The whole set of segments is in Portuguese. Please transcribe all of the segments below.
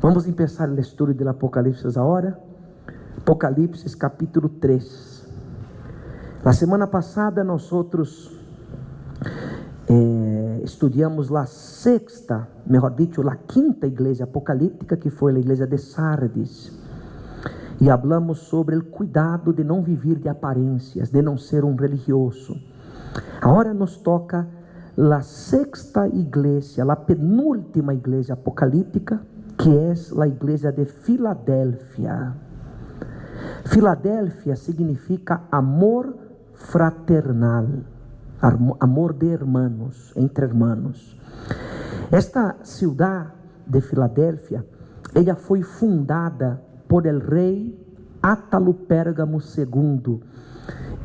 Vamos começar o estudo do Apocalipse agora. Apocalipse capítulo 3. La semana passada nós estudamos a sexta, melhor dicho, a quinta igreja apocalíptica, que foi a igreja de Sardis. E falamos sobre o cuidado de não viver de aparências, de não ser um religioso. Agora nos toca a sexta igreja, a penúltima igreja apocalíptica, que é a igreja de Filadélfia. Filadélfia significa amor fraternal, amor de hermanos, entre hermanos. Esta cidade de Filadélfia, ela foi fundada por el rei Átalo Pérgamo II,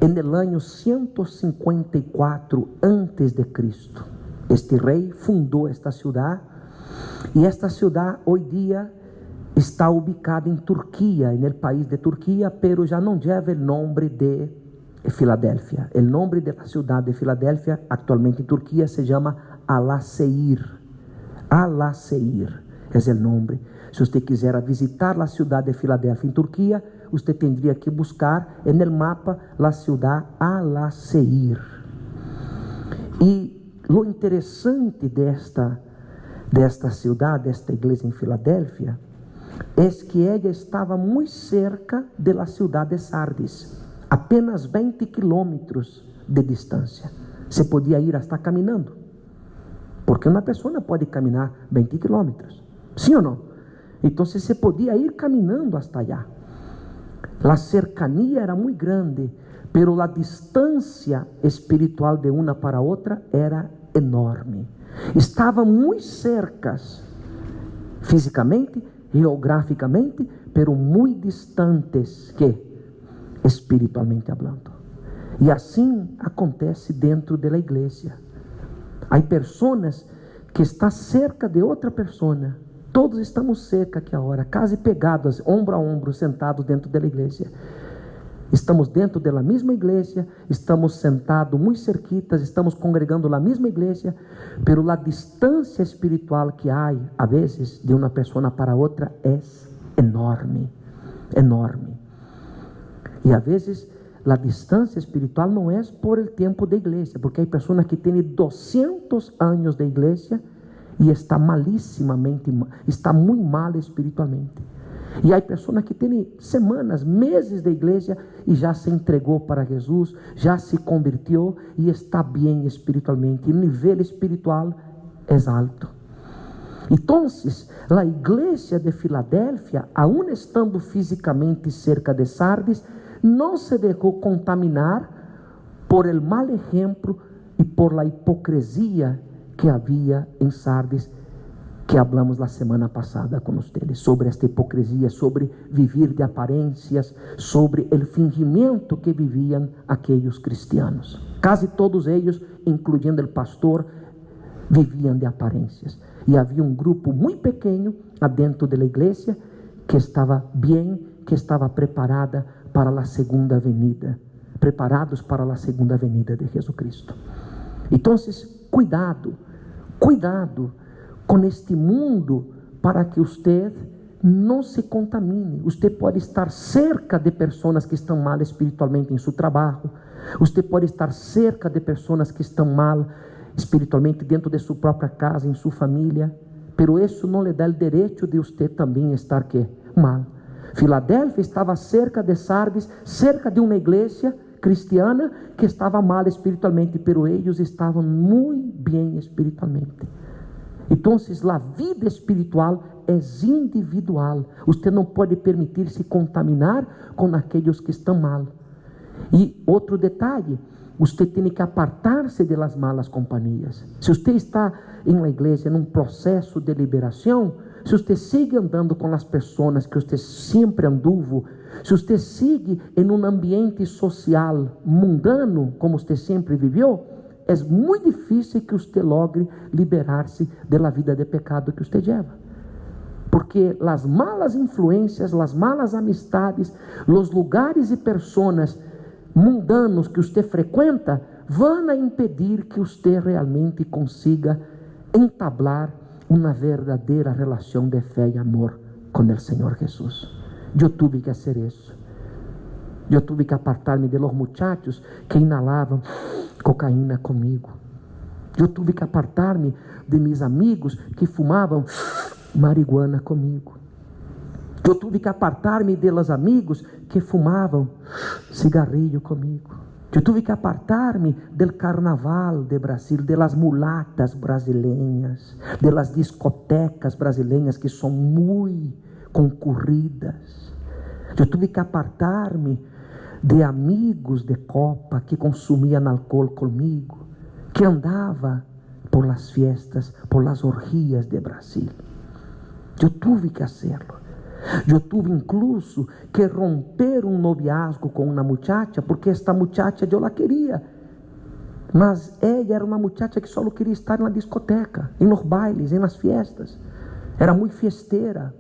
en el año 154 antes de Cristo. Este rei fundou esta cidade, e esta cidade hoje dia está ubicada em Turquia, no país de Turquia, pero já não leva o nome de Filadélfia. O nome da cidade de Filadélfia, atualmente em Turquia, se chama Alaşehir. Alaşehir é o nome. Se você quiser visitar a cidade de Filadélfia em Turquia, você teria que buscar no mapa a cidade Alaşehir. E o interessante desta cidade, desta igreja em Filadélfia, é que ela estava muito cerca da cidade de Sardis, apenas 20 quilômetros de distância. Você podia ir hasta caminhando, porque uma pessoa pode caminhar 20 quilômetros, sim ou não? Então você podia ir caminhando hasta allá. A cercania era muito grande, pero a distância espiritual de uma para outra era enorme. Estavam muito cercas, fisicamente, geograficamente, pero muito distantes, que espiritualmente hablando. E assim acontece dentro da igreja. Há pessoas que estão cerca de outra pessoa. Todos estamos cerca aqui agora, quase pegados, ombro a ombro, sentados dentro da igreja. Estamos dentro da mesma igreja, estamos sentados muito cerquitas, estamos congregando na mesma igreja, pero a distância espiritual que há, a vezes, de uma pessoa para outra é enorme, enorme. E a vezes, a distância espiritual não é por el tempo de igreja, porque há pessoas que têm 200 anos de igreja e está malíssimamente, está muito mal espiritualmente. E há pessoas que têm semanas, meses de igreja e já se entregou para Jesus, já se convertiu e está bem espiritualmente. E o nível espiritual é alto. Então, a igreja de Filadélfia, aun estando fisicamente cerca de Sardis, não se deixou contaminar por el mal exemplo e por la hipocrisia que havia em Sardis, que hablamos la semana passada com vocês, sobre esta hipocrisia, sobre viver de aparências, sobre o fingimento que viviam aqueles cristianos. Quase todos eles, incluindo o pastor, viviam de aparências. E havia um grupo muito pequeno adentro da igreja que estava bem, que estava preparada para a segunda venida, preparados para a segunda venida de Jesus Cristo. Então, cuidado com este mundo, para que você não se contamine. Você pode estar cerca de pessoas que estão mal espiritualmente em seu trabalho. Você pode estar cerca de pessoas que estão mal espiritualmente dentro de sua própria casa, em sua família. Pero isso não lhe dá o direito de você também estar mal. Filadélfia estava cerca de Sardis, cerca de uma igreja cristiana que estava mal espiritualmente, pero eles estavam muito bem espiritualmente. Então, a vida espiritual é individual. Você não pode permitir se contaminar com aqueles que estão mal. E outro detalhe, você tem que apartar-se das malas companhias. Se você está em uma igreja, num processo de liberação, se você segue andando com as pessoas que você sempre anduvo, se você segue em um ambiente social mundano, como você sempre viveu, é muito difícil que você logre liberar-se da vida de pecado que você leva. Porque as malas influências, as malas amistades, os lugares e pessoas mundanos que você frequenta, vão impedir que você realmente consiga entablar uma verdadeira relação de fé e amor con el Señor Jesús. Yo tuve que hacer eso. Yo tuve que apartarme de los muchachos que inhalaban cocaína conmigo. Yo tuve que apartarme de mis amigos que fumavam marihuana comigo. Eu tive que apartar-me de los amigos que fumavam cigarrillo comigo. Eu tive que apartar-me del carnaval de Brasil, de las mulatas brasileiras, de las discotecas brasileiras que são muito concorridas. Eu tive que apartar-me de amigos de copa que consumiam álcool comigo, que andava por las fiestas, por las orgias de Brasil. Eu tive que hacerlo. Eu tive incluso que romper um noviazgo com uma muchacha, porque esta muchacha eu la queria, mas ela era uma muchacha que só queria estar na discoteca, em los bailes, em las fiestas. Era muito fiesteira.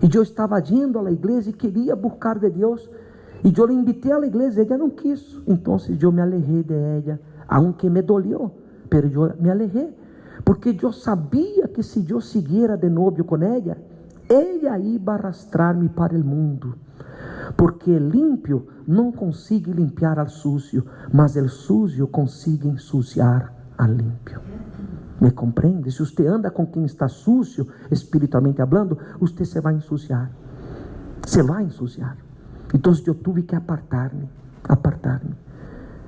E eu estava indo à igreja e queria buscar de Deus. E eu lhe invitei à igreja, ela não quis. Então eu me alejei de ela, aunque me dolió, pero eu me alejei, porque eu sabia que se eu seguira de novio com ela ia arrastrar-me para o mundo, porque limpio não consegue limpiar al sucio, mas el sucio consegue ensuciar al limpio. ¿Me compreende? Se você anda com quem está sucio, espiritualmente hablando, você se vai ensuciar. Se vai ensuciar. Então eu tive que apartar-me.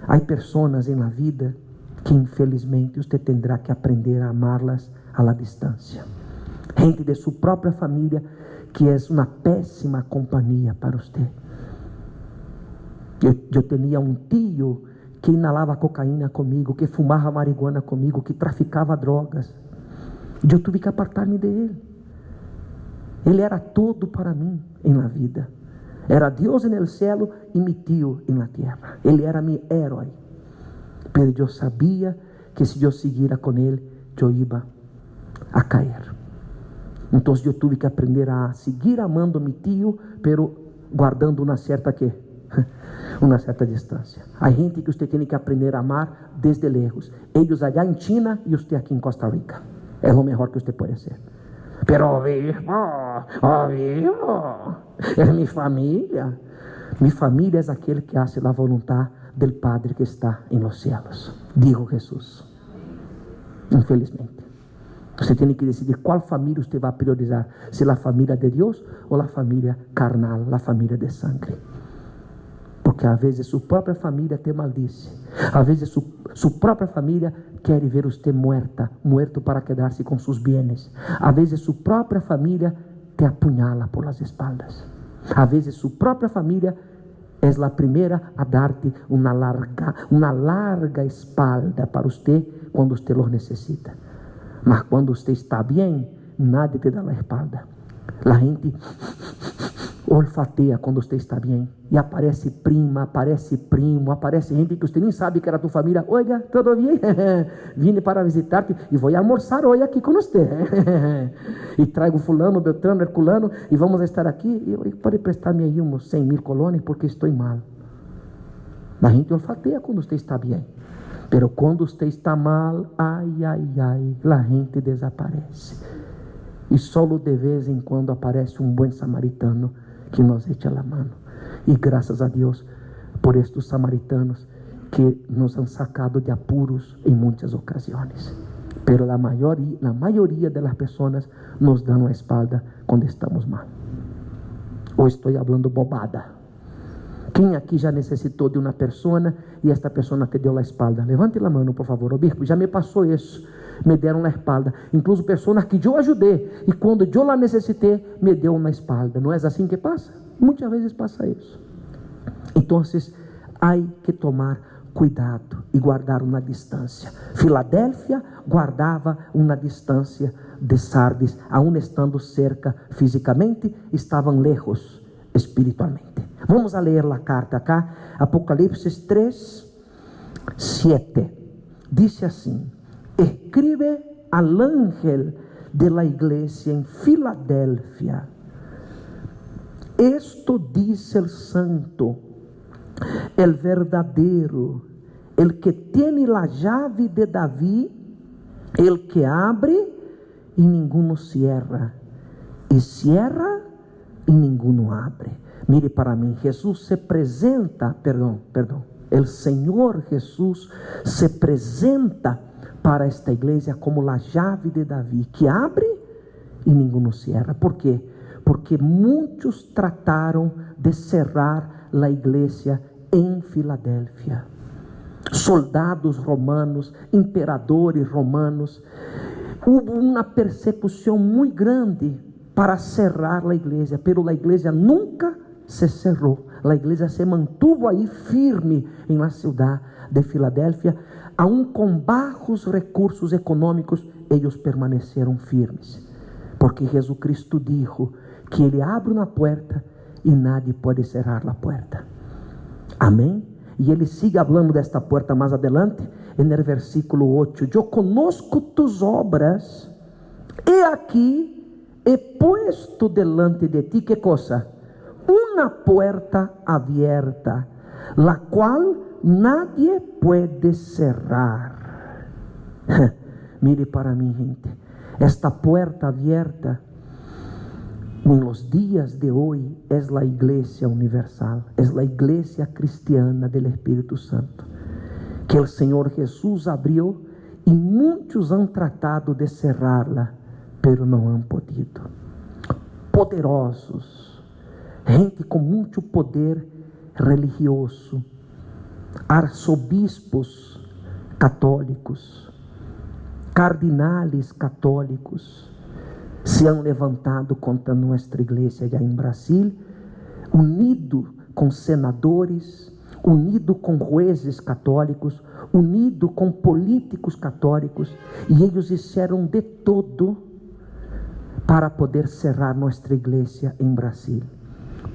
Há pessoas na vida que infelizmente você terá que aprender a amá-las a la distância. Gente de sua própria família que é uma péssima companhia para você. Eu tinha um tio que inalava cocaína comigo, que fumava marihuana comigo, que traficava drogas. Eu tive que apartar-me dele. Ele era todo para mim em la vida. Era Deus en el cielo e mi tio en la tierra. Ele era meu herói. Pero eu sabia que se eu seguira com ele, eu ia a cair. Então eu tive que aprender a seguir amando meu tio, pero guardando uma certa distância. Há gente que você tem que aprender a amar desde lejos. Eles allá em China e você aqui em Costa Rica. É o melhor que você pode ser. Pero obispo, é minha família. Minha família é aquele que hace a vontade do Padre que está em los cielos. Digo Jesus. Infelizmente. Você tem que decidir qual família você vai priorizar, se a família de Deus ou a família carnal, a família de sangue. Porque às vezes sua própria família te maldice, às vezes sua própria família quer ver você muerto para quedar-se com seus bens, às vezes sua própria família te apunhala por las espaldas, às vezes sua própria família é a primeira a dar-te uma larga espalda para você quando você los necessita. Mas quando você está bem, nadie te dá a espalda. A gente olfateia quando você está bem. E aparece prima, aparece primo, aparece gente que você nem sabe que era tua família. Oiga, tudo bem? Vine para visitar-te e vou almoçar hoje aqui com você. E trago fulano, beltrano, herculano e vamos estar aqui. E pode prestar-me aí uns 100,000 colones porque estou mal. A gente olfateia quando você está bem. Pero quando você está mal, a gente desaparece. E só de vez em quando aparece um bom samaritano que nos echa a mano. E graças a Deus por estes samaritanos que nos han sacado de apuros em muitas ocasiões. Pero a maioria das pessoas nos dão a espalda quando estamos mal. Ou estou falando bobada? Quem aqui já necessitou de uma pessoa e esta pessoa te deu a espalda? Levante a mão, por favor. Obispo, já me passou isso. Me deram a espalda. Incluso pessoas que eu ajudei e quando eu la necessitei, me deu uma espalda. Não é assim que passa? Muitas vezes passa isso. Então, há que tomar cuidado e guardar uma distância. Filadélfia guardava uma distância de Sardes, aun estando cerca fisicamente, estavam lejos espiritualmente. Vamos a ler a carta acá, Apocalipse 3, 7. Dice assim: escribe al ángel de la iglesia en Filadelfia. Esto dice el santo, el verdadero, el que tiene la llave de David, el que abre y ninguno cierra, e cierra e ninguno abre. Mire para mim, Jesus se apresenta, perdão, o Senhor Jesus se apresenta para esta igreja como a chave de Davi, que abre e ninguno cierra. ¿Por quê? Porque muitos trataram de cerrar a igreja em Filadélfia. Soldados romanos, imperadores romanos, houve uma persecução muito grande para cerrar a igreja, pero a igreja nunca se cerrou. A igreja se mantuvo aí firme em la ciudad de Filadélfia, aun com bajos recursos econômicos, eles permaneceram firmes, porque Jesucristo dijo que Ele abre uma porta e nadie pode cerrar a porta. Amém? E Ele sigue falando desta porta mais adelante, no versículo 8: Eu conosco tus obras, e aqui he puesto delante de ti, que cosa? Una puerta abierta, la cual nadie puede cerrar. Mire para mim, gente, esta puerta abierta en los días de hoy es la iglesia universal, es la iglesia cristiana del Espíritu Santo, que el Señor Jesús abrió y muchos han tratado de cerrarla, pero no han podido. Poderosos, gente com muito poder religioso, arzobispos católicos, cardinales católicos, se han levantado contra nuestra igreja já em Brasil, unido com senadores, unido com jueces católicos, unido com políticos católicos, e eles fizeram de todo para poder cerrar nossa igreja em Brasil.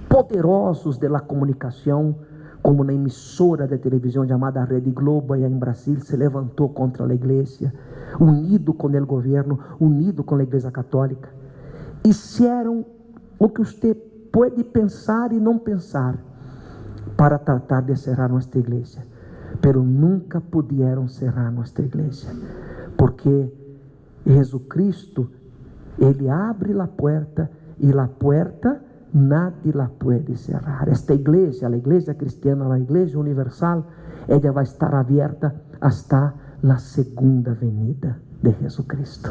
Poderosos de la comunicação, como na emissora de televisão chamada Rede Globo, aí em Brasil, se levantou contra a igreja, unido com o governo, unido com a igreja católica. Hicieron o que você pode pensar e não pensar para tratar de cerrar nossa igreja, pero nunca pudieron cerrar nossa igreja, porque Jesucristo, Ele abre a porta e a porta nadie la puede cerrar. Esta igreja, a igreja cristiana, a igreja universal, ela vai estar aberta hasta a segunda venida de Jesucristo.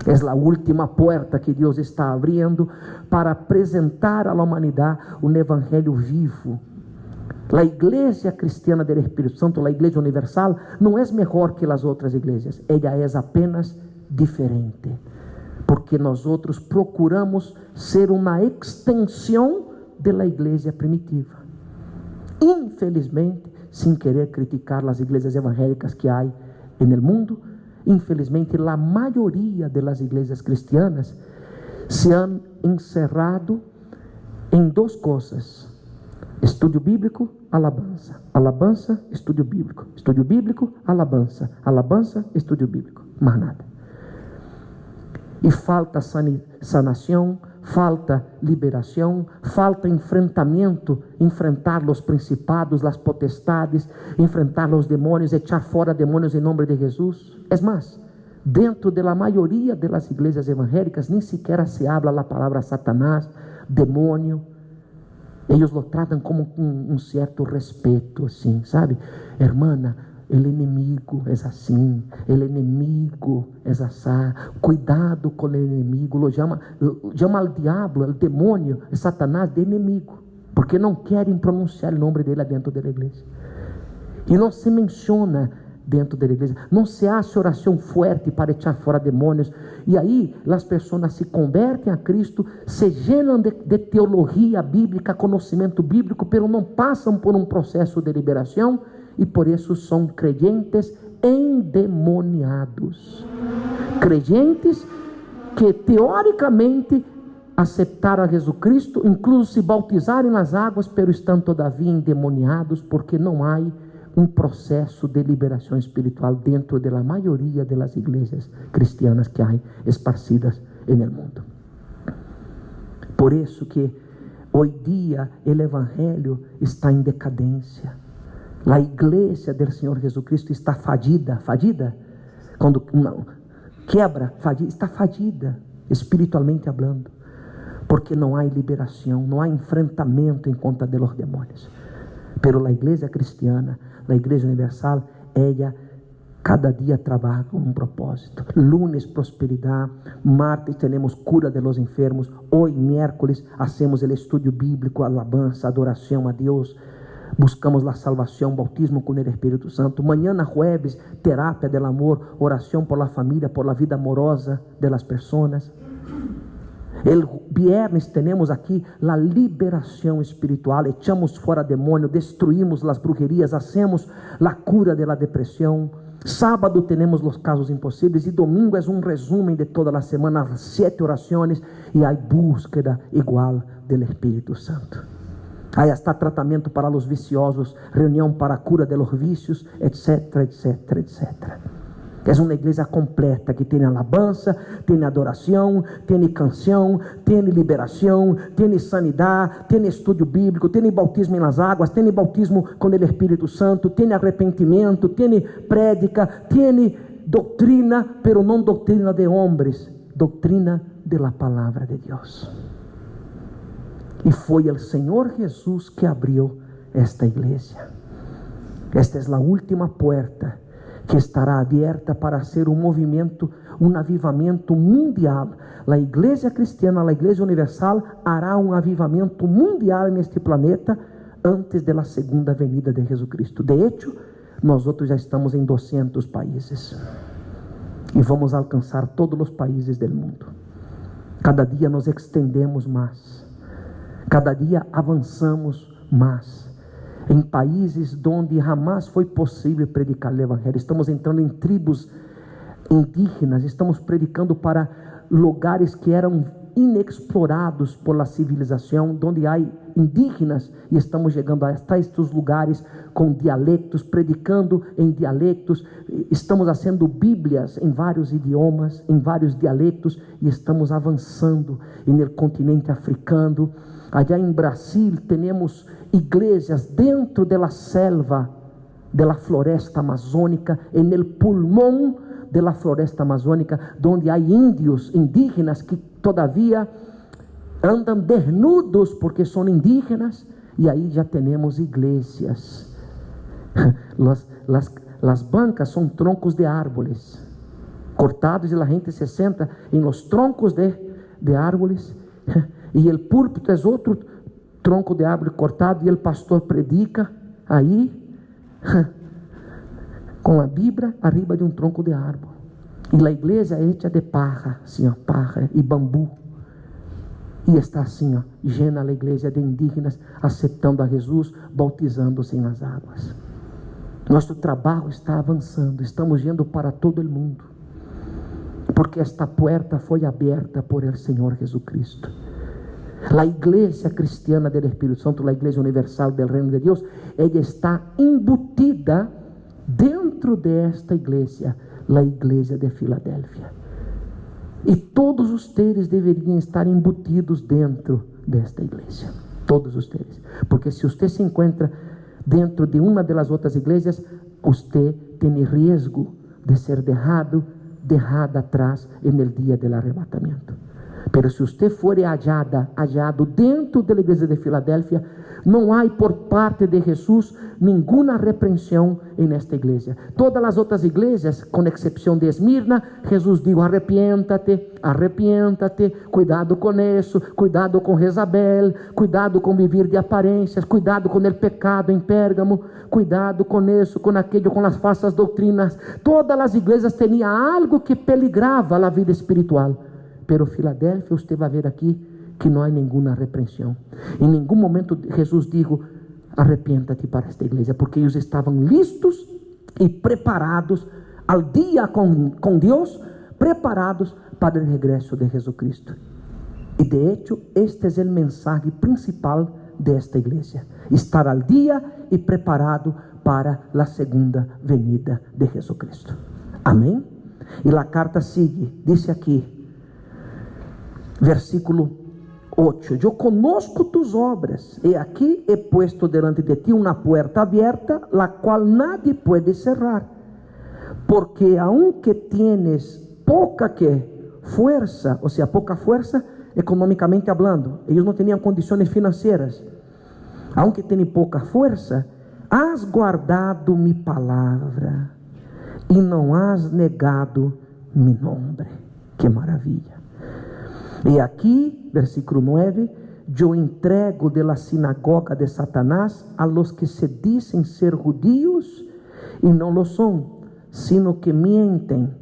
É a última porta que Deus está abrindo para apresentar à humanidade um evangelho vivo. A igreja cristiana do Espírito Santo, a igreja universal, não é melhor que as outras igrejas, ela é apenas diferente, porque nós outros procuramos ser uma extensão da igreja primitiva. Infelizmente, sem querer criticar as igrejas evangélicas que há no mundo, infelizmente, a maioria das igrejas cristianas se han encerrado em duas coisas: estudo bíblico, alabança, alabança, estudo bíblico, alabança, alabança, estudo bíblico, mais nada. E falta sanação, falta liberação, falta enfrentamento, enfrentar os principados, as potestades, enfrentar os demônios, echar fora demônios em nome de Jesus. É mais, dentro da maioria das igrejas evangélicas, nem sequer se habla a palavra Satanás, demônio. Eles lo tratam como com certo respeito, assim, sabe? Hermana, o inimigo é assim, o inimigo é assá, cuidado com o inimigo, lo chama ao diabo, o demônio, Satanás, de inimigo, porque não querem pronunciar o nome dele dentro da igreja, e não se menciona dentro da igreja, não se hace oração forte para echar fora demônios, e aí as pessoas se convertem a Cristo, se llenam de teologia bíblica, conhecimento bíblico, pero não passam por um processo de liberação, e por isso são creyentes endemoniados, creyentes que teoricamente aceitaram a Jesucristo, incluso se bautizaram nas águas, pero estão todavia endemoniados, porque não há um processo de liberação espiritual dentro da maioria das igrejas cristianas que há esparcidas no mundo. Por isso que hoje dia o evangelho está em decadência. A igreja do Senhor Jesucristo está fadida, quando não, quebra, fadida, está fadida, espiritualmente falando, porque não há liberação, não há enfrentamento em contra de los demônios. Pero a igreja cristiana, a igreja universal, ela cada dia trabalha com um propósito. Lunes, prosperidade. Martes, temos cura de los enfermos. Hoje, miércoles, hacemos o estudo bíblico, alabança, adoração a Deus. Buscamos a salvação, bautismo com o Espírito Santo. Mañana, jueves, terapia del amor, oração por la família, por la vida amorosa de las personas. El viernes temos aqui a liberação espiritual, echamos fora demônio, destruímos as brujerias, hacemos a cura de la depressão. Sábado temos os casos impossíveis e domingo é um resumo de toda a semana, 7 orações e há búsqueda igual do Espírito Santo. Aí está tratamento para os viciosos, reunião para a cura de los vícios, etc, etc, etc. É uma igreja completa que tem alabança, tem adoração, tem canção, tem liberação, tem sanidade, tem estudo bíblico, tem bautismo nas águas, tem bautismo com o Espírito Santo, tem arrependimento, tem prédica, tem doutrina, pero não doutrina de homens, doutrina de la palavra de Deus. E foi o Senhor Jesus que abriu esta igreja. Esta é a última porta que estará aberta para ser um movimento, um avivamento mundial. A igreja cristiana, a igreja universal, hará um avivamento mundial neste planeta antes da segunda venida de Jesus Cristo. De hecho, nós outros já estamos em 200 países e vamos alcançar todos os países do mundo. Cada dia nos extendemos mais, cada dia avançamos mais. Em países onde jamais foi possível predicar o Evangelho. Estamos entrando em tribos indígenas, estamos predicando para lugares que eram inexplorados por la civilização, onde há indígenas, e estamos chegando a estes lugares com dialectos, predicando em dialectos. Estamos fazendo bíblias em vários idiomas, em vários dialectos, e estamos avançando no continente africano. Allá em Brasil temos igrejas dentro da selva, da floresta amazônica, no pulmão da floresta amazônica, onde há índios, indígenas que todavia andam desnudos porque são indígenas, e aí já temos igrejas. Las bancas são troncos de árvores cortados e a gente se senta em los troncos de árvores. E o púlpito é outro tronco de árvore cortado, e o pastor predica aí com a Bíblia arriba de um tronco de árvore. E a igreja é hecha de parra, assim, parra e bambu. E está assim, llena a igreja de indígenas aceitando a Jesus, bautizando-se nas águas. Nosso trabalho está avançando, estamos indo para todo o mundo, porque esta porta foi aberta por el Senhor Jesus Cristo. A igreja cristiana do Espírito Santo, a igreja universal do reino de Deus, ela está embutida dentro desta igreja, a igreja de Filadélfia. E todos os teres deveriam estar embutidos dentro desta igreja. Todos os teres. Porque se você se encontra dentro de uma das outras igrejas, você tem risco de ser deixado atrás no dia do arrebatamento. Pero se você for hallado dentro da igreja de Filadélfia, não há por parte de Jesus nenhuma repreensão nesta igreja. Todas as outras igrejas, com exceção de Esmirna, Jesus dijo: arrepiéntate, cuidado com isso, cuidado com Jezabel, cuidado com vivir de aparências, cuidado com o pecado em Pérgamo, cuidado com isso, com aquilo, com as falsas doutrinas. Todas as igrejas tinham algo que peligrava a vida espiritual. Pero Filadélfia, você vai ver aqui que não há nenhuma repreensão. Em nenhum momento Jesus disse: arrepienta-te para esta igreja, porque eles estavam listos e preparados ao dia com Deus, preparados para o regresso de Jesus Cristo. E de hecho, este é o mensagem principal desta igreja: estar ao dia e preparado para a segunda venida de Jesus Cristo. Amém? E a carta sigue, diz aqui, versículo 8: eu conosco tus obras, e aqui he puesto delante de ti uma porta aberta, la qual nadie puede cerrar, porque aunque tienes poca fuerza, o sea, poca fuerza, económicamente hablando. Ellos no tenían condiciones financieras. Aunque tienen poca fuerza, has guardado mi palabra e não has negado mi nombre. Que maravilha. E aqui, versículo 9: yo entrego de la sinagoga de Satanás a los que se dicen ser judíos y no lo son, sino que mienten.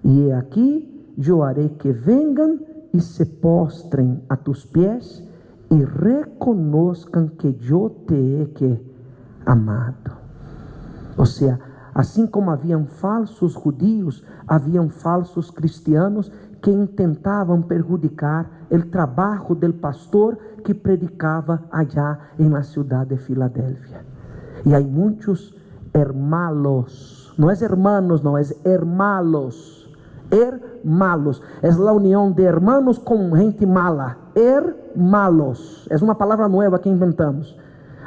Y he aquí, yo haré que vengan y se postren a tus pies y reconozcan que yo te he amado. O sea, assim como haviam falsos judíos, haviam falsos cristianos que intentavam perjudicar o trabalho do pastor que predicava allá em la ciudad de Filadélfia. E há muitos hermanos, não é hermanos, não é hermanos. Hermanos é a união de hermanos com gente mala. Hermanos é uma palavra nova que inventamos.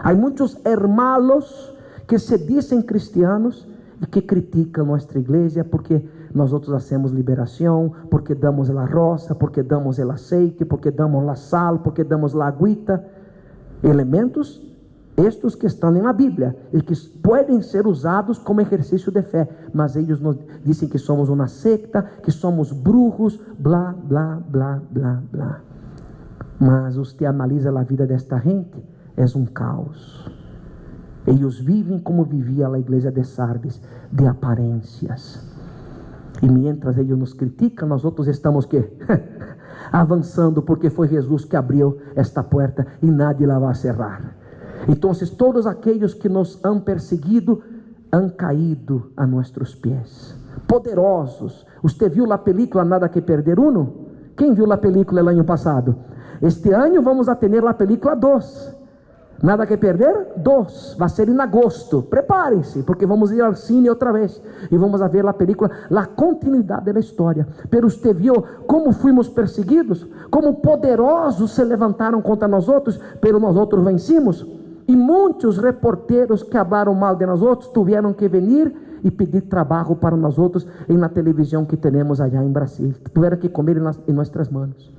Há muitos hermanos que se dizem cristianos e que criticam nossa igreja porque nós outros hacemos liberação, porque damos a rosa, porque damos o aceite, porque damos a sal, porque damos a agüita. Elementos estes que estão na Bíblia e que podem ser usados como exercício de fé, mas eles nos dizem que somos uma secta, que somos brujos, blá, blá, blá, blá, blá. Mas você analisa a vida desta gente, é um caos. Eles vivem como vivia a igreja de Sardes, de aparências. E mientras eles nos criticam, nós outros estamos que avançando, porque foi Jesus que abriu esta porta e nadie la vai cerrar. Então, todos aqueles que nos han perseguido han caído a nossos pés. Poderosos. Você viu a película Nada que Perder 1? Quem viu a película o ano passado? Este ano vamos a ter a película 2. Nada que Perder 2. Vai ser em agosto. Preparem-se, porque vamos ir ao cine outra vez. E vamos a ver a película, a continuidade da história. Pero você viu como fomos perseguidos? Como poderosos se levantaram contra nós outros, pero nós outros vencimos? E muitos reporteros que falaram mal de nós outros tiveram que vir e pedir trabalho para nós outros na televisão que temos allá em Brasil. Tiveram que comer em nossas mãos.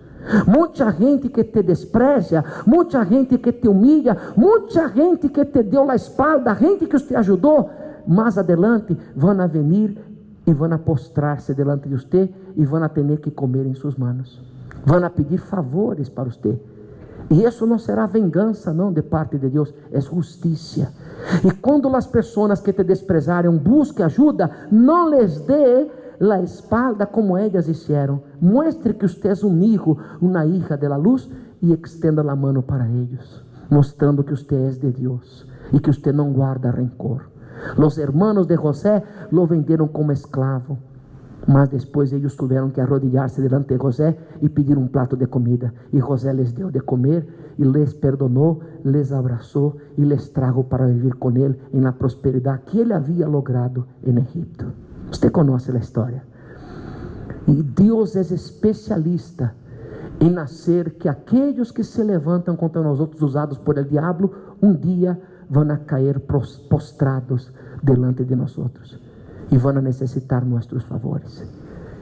Muita gente que te despreza, muita gente que te humilha, muita gente que te deu a espalda, gente que te ajudou, mais adelante vão a venir e vão a postrar-se delante de você e vão a ter que comer em suas mãos. Vão a pedir favores para você. E isso não será vingança, não, de parte de Deus, é justiça. E quando as pessoas que te desprezarem busquem ajuda, não les dê a espalda como elas hicieron. Muestre que você é um hijo, uma hija de la luz e extenda a mão para eles, mostrando que você é de Deus e que você não guarda rencor. Os hermanos de José lo venderam como esclavo, mas depois eles tiveram que arrodilhar-se delante de José e pedir um prato de comida. E José les deu de comer e les perdonou, les abraçou e les trajo para viver com ele em la prosperidade que ele havia logrado em Egipto. Você conhece a história. E Deus é especialista em fazer que aqueles que se levantam contra nós outros, usados por el diablo, um dia vão a cair postrados delante de nós outros. E vão a necessitar nossos favores.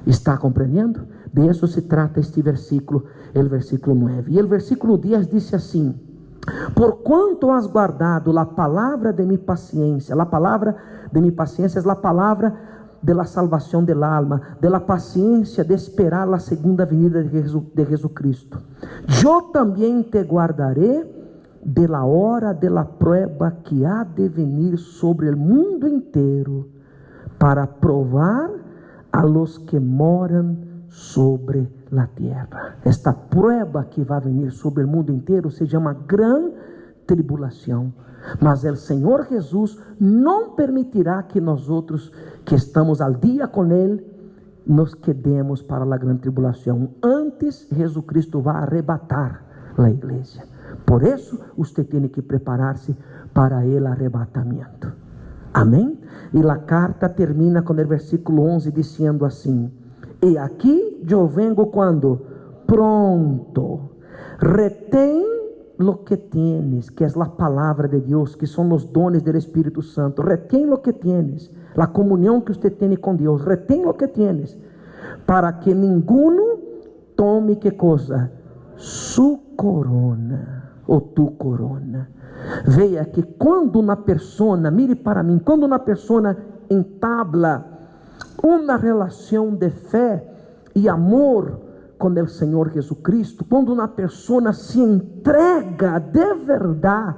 Está compreendendo? De isso se trata este versículo, o versículo 9. E o versículo 10 diz assim: por quanto has guardado a palavra de mi paciencia. A palavra de mi paciencia é a palavra de la salvação del alma, de la paciencia de esperar a segunda venida de Jesucristo. Eu também te guardaré de la hora de la prueba que há de venir sobre el mundo inteiro, para provar a los que moram sobre la tierra. Esta prueba que vai venir sobre o mundo inteiro se chama gran tribulação. Mas o Senhor Jesus não permitirá que nós outros que estamos al dia com Ele nos quedemos para a gran tribulação. Antes, Jesucristo vai arrebatar a igreja. Por isso, você tem que preparar-se para o arrebatamento. Amém? E a carta termina com o versículo 11 dizendo assim: e aqui eu vengo quando pronto, retém lo que tienes, que é a palavra de Deus, que são os dones do Espírito Santo. Retém lo que tienes, a comunhão que você tem com Deus. Retém lo que tienes, para que ninguno tome que coisa, su corona, ou tu corona. Veja que quando uma pessoa, mire para mim, quando uma pessoa entabla uma relação de fé e amor com o Senhor Jesucristo, quando uma pessoa se entrega de verdade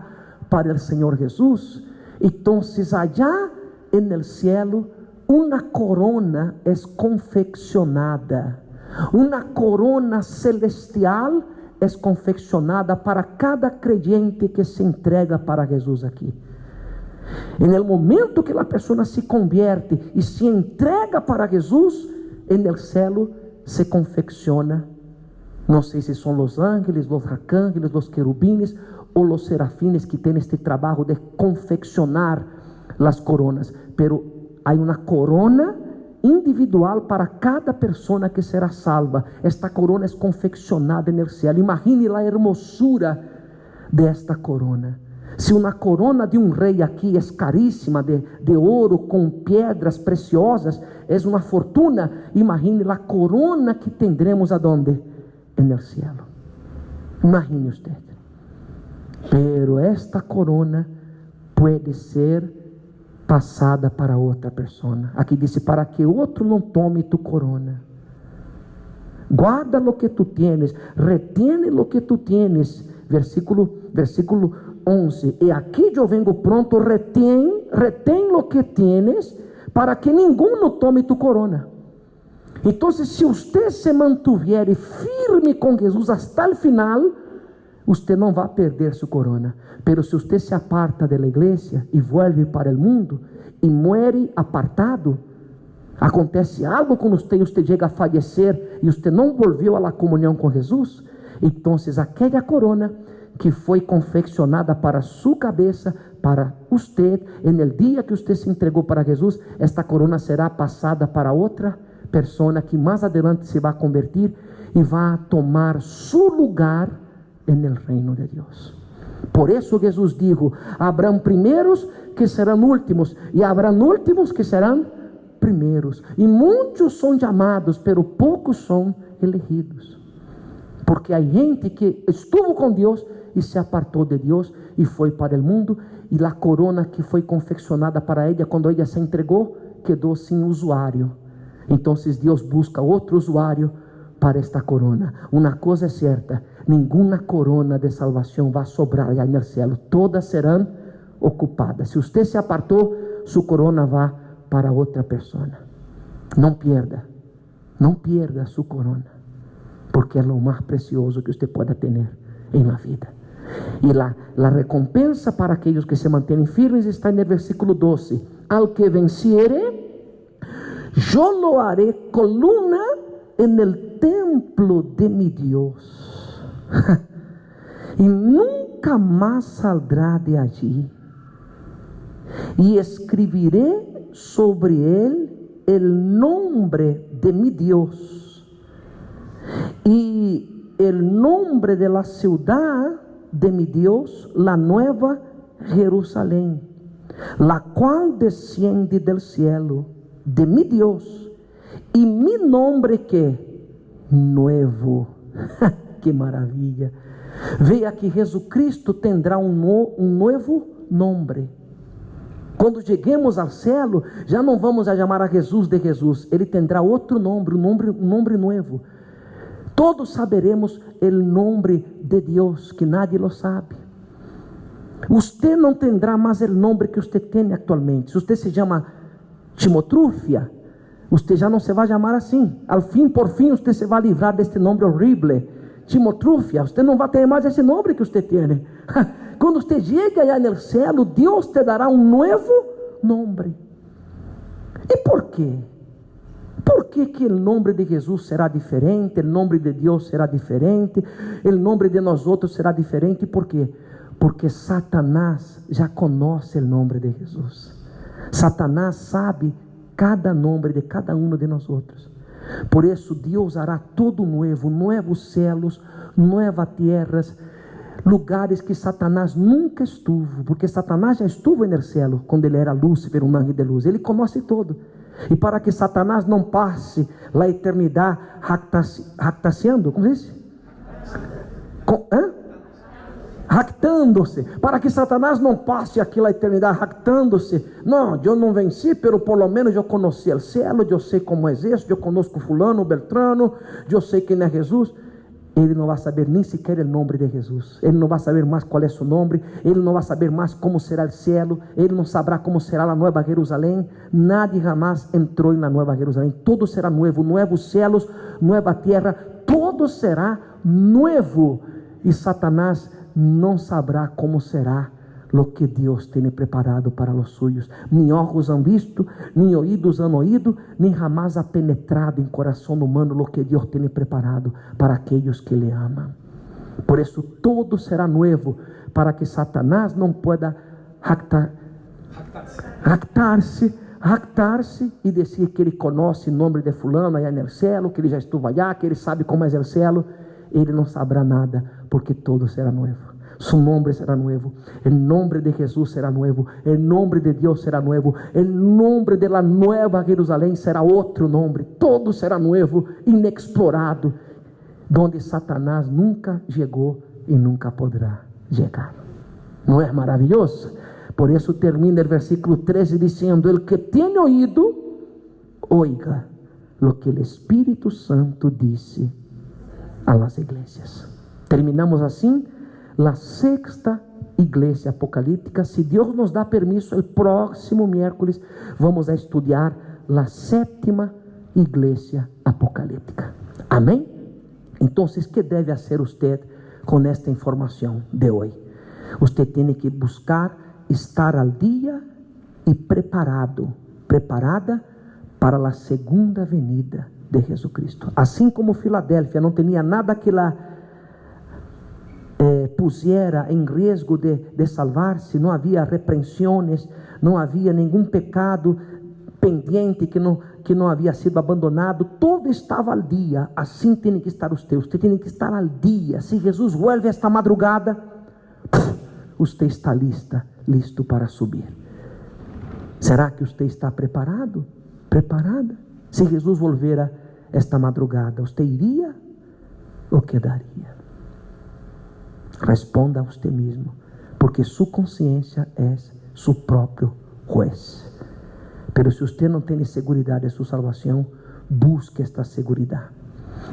para o Senhor Jesus, então allá no cielo uma corona é confeccionada, uma corona celestial é confeccionada para cada creyente que se entrega para Jesus aqui. No momento que a pessoa se convierte e se entrega para Jesus, no cielo se confecciona, não sei se são os ángeles, os arcángeles, os querubines ou os serafines que têm este trabalho de confeccionar as coronas, pero há uma corona individual para cada pessoa que será salva. Esta corona é confeccionada no céu. Imagine a hermosura desta corona. Se uma corona de rei aqui é caríssima, de ouro, com pedras preciosas, é uma fortuna. Imagine a corona que tendremos aonde? No céu. Imagine usted. Pero esta corona pode ser passada para outra pessoa. Aqui diz: para que outro não tome tu corona. Guarda lo que tu tienes, retiene lo que tu tienes. Versículo 11. E aqui eu vengo pronto, retém lo que tienes, para que ninguno tome tu corona. Então, se você se mantiver firme com Jesus até o final, você não vai perder sua corona. Pero se você se aparta da igreja e vuelve para o mundo e muere apartado, acontece algo com você e você chega a falecer e você não volveu à comunhão com Jesus, então aquela corona que foi confeccionada para sua cabeça, para você, no dia que você se entregou para Jesus, esta corona será passada para outra pessoa que mais adelante se vai convertir e vai tomar seu lugar no reino de Deus. Por isso Jesus dijo: habrão primeiros que serão últimos, e habrão últimos que serão primeiros. E muitos são chamados, pero poucos são elegidos. Porque há gente que estuvo com Deus e se apartou de Deus e foi para o mundo, e a corona que foi confeccionada para ela, quando ela se entregou, quedou sem usuário. Então Deus busca outro usuário para esta corona. Uma coisa é certa: nenhuma corona de salvação vai sobrar aí no céu, todas serão ocupadas. Se você se apartou, sua corona vai para outra pessoa. Não pierda sua corona, porque é o mais precioso que você pode ter em la vida. E la recompensa para aqueles que se mantêm firmes está no versículo 12: al que venciere, yo lo haré columna en el templo de mi Dios, y nunca más saldrá de allí, y escribiré sobre él el nombre de mi Dios y el nombre de la ciudad de mi Dios, la nueva Jerusalén, la cual desciende del cielo de mi Dios, y mi nombre que nuevo. Que maravilha! Veja que Jesucristo tendrá novo nome. Quando cheguemos ao céu, já não vamos a chamar a Jesus de Jesus, ele terá outro nome, um nome novo. Todos saberemos o nome de Deus, que nadie lo sabe. Você não terá mais o nome que você tem atualmente. Se você se chama Timotrúfia, você já não se vai chamar assim. Al fim, por fim, você se vai livrar deste nome horrível, Timotrúfia. Você não vai ter mais esse nome que você tem. Quando você chega allá no céu, Deus te dará um novo nome. E por quê? Por que o nome de Jesus será diferente? O nome de Deus será diferente? O nome de nós outros será diferente? Por quê? Porque Satanás já conhece o nome de Jesus. Satanás sabe cada nome de cada um de nós outros. Por isso Deus hará tudo novo, novos céus, novas terras, lugares que Satanás nunca estuvo, porque Satanás já estuvo no céu quando ele era Lúcifer, um anjo de luz. Ele conhece tudo. E para que Satanás não passe a eternidade jactaciando, como diz? Jactando-se, para que Satanás não passe aqui a eternidade jactando-se. Não, eu não venci, pero por lo menos eu conheci o céu, eu sei como é isso, eu conosco fulano, beltrano, eu sei quem é Jesus. Ele não vai saber nem sequer o nome de Jesus, ele não vai saber mais qual é seu nome, ele não vai saber mais como será o céu, ele não saberá como será a nova Jerusalém. Nadie jamás entrou na nova Jerusalém, todo será novo, novos céus, nova terra, todo será novo, e Satanás não saberá como será lo que Deus tem preparado para os suyos. Nem olhos han visto, nem ouídos han oído, nem jamais ha penetrado em coração humano lo que Deus tem preparado para aqueles que lhe amam. Por isso todo será novo, para que Satanás não pueda jactar-se e dizer que ele conhece o nome de fulano aí no céu, que ele já estuvo allá, que ele sabe como é o céu. Ele não saberá nada, porque todo será novo. Su nombre será nuevo, el nombre de Jesús será nuevo, el nombre de Dios será nuevo, el nombre de la nueva Jerusalém será outro nombre, todo será nuevo, inexplorado, donde Satanás nunca chegou e nunca poderá chegar. Não é maravilhoso? Por isso termina o versículo 13 dizendo: el que tiene oído, oiga lo que el Espírito Santo disse a las iglesias. Terminamos assim a sexta igreja apocalíptica. Se Deus nos dá permisso, o próximo miércoles vamos a estudar a sétima igreja apocalíptica. Amém? Então, que deve fazer você com esta informação de hoje? Você tem que buscar estar al dia e preparada para a segunda venida de Jesucristo. Assim como Filadélfia não tinha nada que lá pusiera em risco de salvar-se, não havia repreensões, não havia nenhum pecado pendiente que não havia sido abandonado, todo estava al dia. Assim tem que estar você tem que estar al dia. Se Jesus vuelve esta madrugada, você está listo para subir. Será que você está preparado? Preparada? Se Jesus volver esta madrugada, você iria ou quedaria? Responda a você mesmo, porque sua consciência é seu próprio juez. Pero se você não tem segurança de sua salvação, busque esta segurança.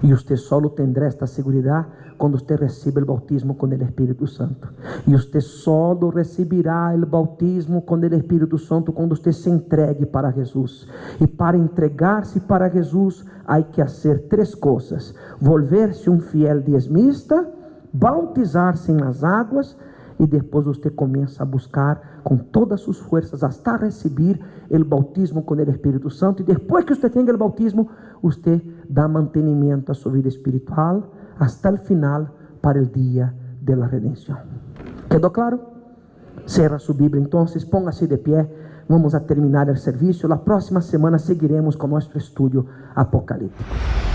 E você só terá esta segurança quando você receba o bautismo com o Espírito Santo. E você só receberá o bautismo com o Espírito Santo quando você se entregue para Jesus. E para entregar-se para Jesus, há que fazer três coisas: volver-se um fiel diezmista, bautizar-se nas águas, e depois você começa a buscar com todas suas forças hasta receber o bautismo com o Espírito Santo. E depois que você tenha o bautismo, você dá mantenimento a sua vida espiritual hasta o final, para o dia da redenção. ¿Quedou claro? Cierra sua Bíblia, então, póngase de pé. Vamos a terminar o serviço. La próxima semana seguiremos com nosso estudo apocalíptico.